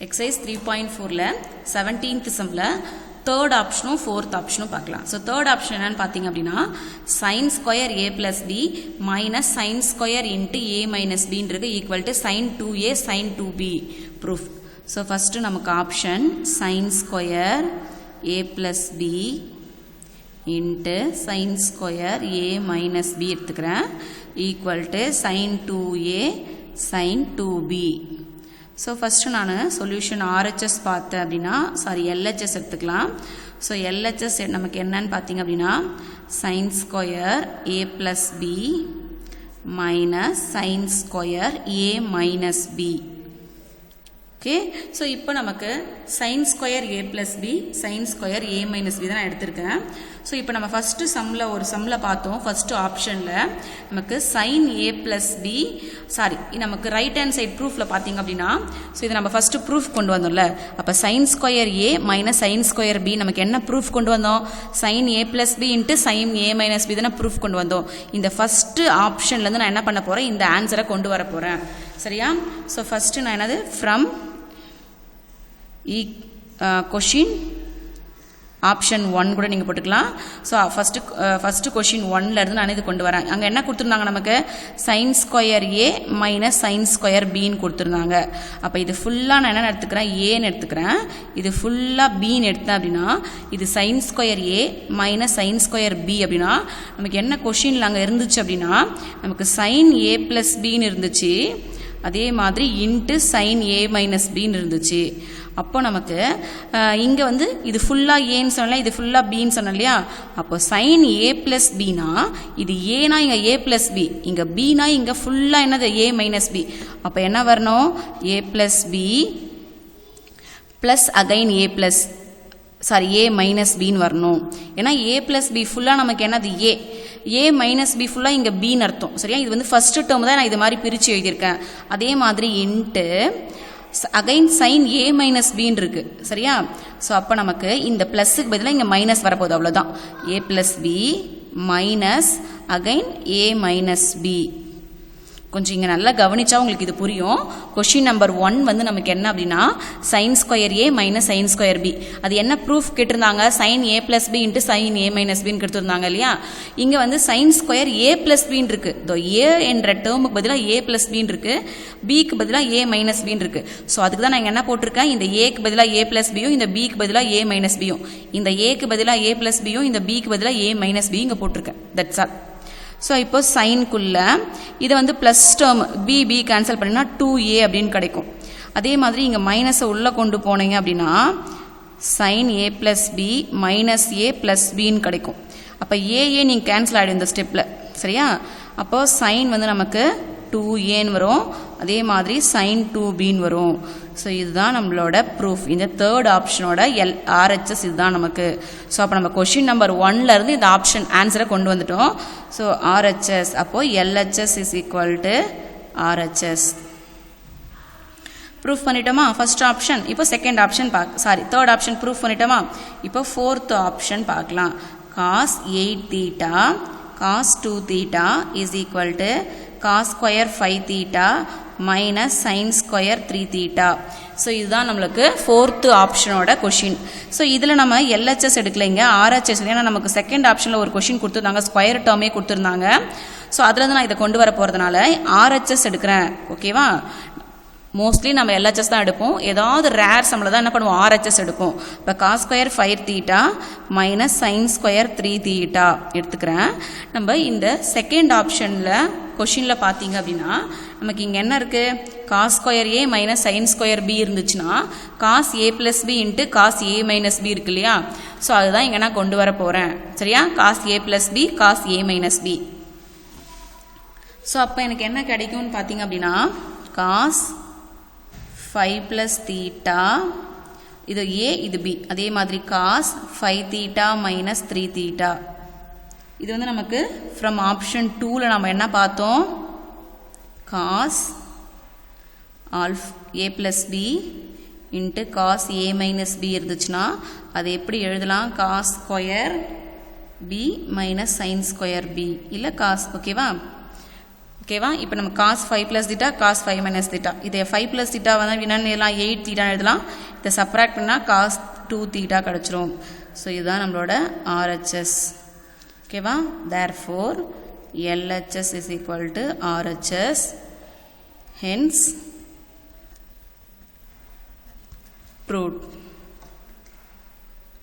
exercise 3.4ல 17th sumல third option fourth option பார்க்கலாம். So third option என்னன்னு பார்த்தீங்க அப்படின்னா sin square a plus b minus sin square into a minus b இருக்கு equal to sin 2a sin 2b proof. So first நமக்கு option sin square a plus b into sin square a minus b எடுத்துக்கிறேன் equal to sin 2a sin 2b. So first நான் solution RHS பார்த்தேன் அப்படின்னா LHS எடுத்துக்கலாம். So LHS நமக்கு என்னன்னு பார்த்தீங்க அப்படின்னா sin square a plus b minus sin square a minus b. Okay, so இப்போ நமக்கு sin square a plus b sin square a minus b தான் எடுத்திருக்கேன். So இப்போ நம்ம ஃபர்ஸ்ட் சம்ல ஒரு சம்ல பார்த்தோம். ஃபர்ஸ்ட் ஆப்ஷன்ல நமக்கு sin a plus b நமக்கு ரைட் ஹேண்ட் சைடு ப்ரூஃப்ல பாத்தீங்க அப்படின்னா சோ இது நம்ம ஃபர்ஸ்ட் ப்ரூஃப் கொண்டு வந்தோம்ல. அப்ப sin square a minus sin square b நமக்கு என்ன ப்ரூஃப் கொண்டு வந்தோம்? sin a plus b into sin a minus b தான ப்ரூஃப் கொண்டு வந்தோம். இந்த ஃபர்ஸ்ட் ஆப்ஷன்ல இருந்து நான் என்ன பண்ண போறேன்? இந்த ஆன்சரை கொண்டு வர போறேன். சரியா? சோ ஃபர்ஸ்ட் நான் என்னது from question option 1 கூட நீங்க போட்டுக்கலாம். சோ ஃபர்ஸ்ட் क्वेश्चन 1ல இருந்து நான் இது கொண்டு வரேன். அங்க என்ன கொடுத்திருந்தாங்க நமக்கு? sin square a minus sin square b ன்னு கொடுத்திருந்தாங்க. அப்ப இது ஃபுல்லா நான் என்ன எடுத்துக்கறேன்? a ன்னு எடுத்துக்கறேன். இது ஃபுல்லா b ன்னு எடுத்தேன் அப்படினா இது sin square a minus sin square b அப்படினா நமக்கு என்ன क्वेश्चनல அங்க இருந்துச்சு அப்படினா நமக்கு sin a plus b ன்னு இருந்துச்சு. அதே மாதிரி into sin a minus b ன்னு இருந்துச்சு. அப்போ நமக்கு இங்க வந்து இது ஃபுல்லா a ன்னு சொன்னல இது ஃபுல்லா b ன்னு சொன்னல இல்லையா? அப்போ sin a plus b னா இது a னா இங்க a plus b இங்க b னா இங்க ஃபுல்லா என்னது a minus b. அப்ப என்ன வரணும்? a plus b plus again a plus a minus b ன்னு வரணும். ஏனா a plus b ஃபுல்லா நமக்கு என்னது a minus b ஃபுல்லா இங்க b ன்னு அர்த்தம். சரியா? இது வந்து ஃபர்ஸ்ட் டேர்ம் தான் நான் இது மாதிரி பிரிச்சு எழுதி இருக்கேன். அதே மாதிரி into again sin a minus b ன்னு இருக்கு. சரியா? சோ அப்ப நமக்கு இந்த பிளஸ்க்கு பதிலா இங்க மைனஸ் வர போகுது அவ்வளவுதான். a plus b minus again a minus b. கொஞ்சம் இங்க நல்லா கவனிச்சா உங்களுக்கு இது புரியும். क्वेश्चन நம்பர் 1 வந்து நமக்கு என்ன அப்படினா sin square a minus sin square b. அது என்ன ப்ரூஃப் கேட்டிருந்தாங்க? sin a plus b into sin a minus b ன்னு கேட்டிருந்தாங்க இல்லையா? இங்க வந்து sin square a plus b ன்னு இருக்கு. தோ a என்ற டேர்முக்கு பதிலா a plus b ன்னு இருக்கு. b க்கு பதிலா a minus b ன்னு இருக்கு. சோ அதுக்கு தான் நான் என்ன போட்டுருக்கேன்? இந்த a க்கு பதிலா a plus b யும் இந்த b க்கு பதிலா a minus b யும் இந்த a க்கு பதிலா a plus b யும் இந்த b க்கு பதிலா a minus b இங்க போட்டுருக்கேன். That's all. சோ இப்போ sin குள்ள இது வந்து பிளஸ் டேர்ம் b கேன்சல் பண்ணினா 2a அப்படினு கிடைக்கும். அதே மாதிரி இங்க மைனஸ உள்ள கொண்டு போனீங்க அப்படினா sin a plus b minus a plus b ன்னு கிடைக்கும். அப்ப a நீங்க கேன்சல் ஆயிடும் இந்த ஸ்டெப்ல. சரியா? அப்போ sin வந்து நமக்கு 2a ன்னு வரும். அதே மாதிரி sin 2b ன்னு வரும். சோ இதுதான் நம்மளோட ப்ரூஃப். இந்த தேர்ட் ஆப்ஷனோட RHS இதுதான் நமக்கு. சோ அப்ப நம்ம क्वेश्चन நம்பர் 1ல இருந்து இந்த ஆப்ஷன் ஆன்சரை கொண்டு வந்துட்டோம். சோ RHS அப்போ LHS is equal to RHS. Proof பண்ணிட்டோமா ஃபர்ஸ்ட் ஆப்ஷன்? இப்போ second option third option proof பண்ணிட்டோமா? இப்போ ஃபோர்த் ஆப்ஷன் பார்க்கலாம். cos 8 theta cos 2 theta is equal to cos square 5 theta minus sin square 3 theta. So இதுதான் நம்மளுக்கு fourth ஆப்ஷனோட question. So இதில் நம்ம LHS எடுக்கலைங்க, RHS. ஏன்னா நமக்கு செகண்ட் ஆப்ஷனில் ஒரு கொஷின் கொடுத்துருந்தாங்க, ஸ்கொயர் டேர்மே கொடுத்துருந்தாங்க. ஸோ அதுலேருந்து நான் இதை கொண்டு வர போகிறதுனால RHS எடுக்கிறேன். ஓகேவா? மோஸ்ட்லி நம்ம LHS தான் எடுப்போம். ஏதாவது ரேர் சம்மில் தான் என்ன பண்ணுவோம்? RHS எடுப்போம். இப்போ cos square 5 theta minus sin square 3 theta எடுத்துக்கிறேன். நம்ம இந்த செகண்ட் ஆப்ஷனில் கொஷினில் பார்த்தீங்க அப்படின்னா நமக்கு இங்கே என்ன இருக்கு? cos square a minus sin square b இருந்துச்சுன்னா cos a plus b into cos a minus b இருக்கு இல்லையா? ஸோ அதுதான் இங்கே நான் கொண்டு வர போகிறேன். சரியா? cos a plus b cos a minus b. So அப்போ எனக்கு என்ன கிடைக்கும்னு பார்த்தீங்க அப்படின்னா cos 5 plus theta இது a இது b. அதே மாதிரி cos 5 theta minus 3 theta. இது வந்து நமக்கு from option 2ல நம்ம என்ன பார்த்தோம்? cos a plus b into cos a minus b இருந்துச்சுன்னா அது எப்படி எழுதலாம்? cos square b minus sin square b இல்ல cos. ஓகேவா? ஓகேவா? இப்போ நம்ம cos 5 plus theta cos 5 minus theta, இதை 5 ப்ளஸ் தீட்டா வந்து என்னென்னு எழுதலாம், 8 தீட்டான்னு எழுதலாம். இதை சப்ராக்ட் பண்ணால் காஸ் 2 தீட்டா கிடச்சிரும். ஸோ இதுதான் நம்மளோட RHS. ஓகேவா? therefore LHS is equal to RHS. hence proved.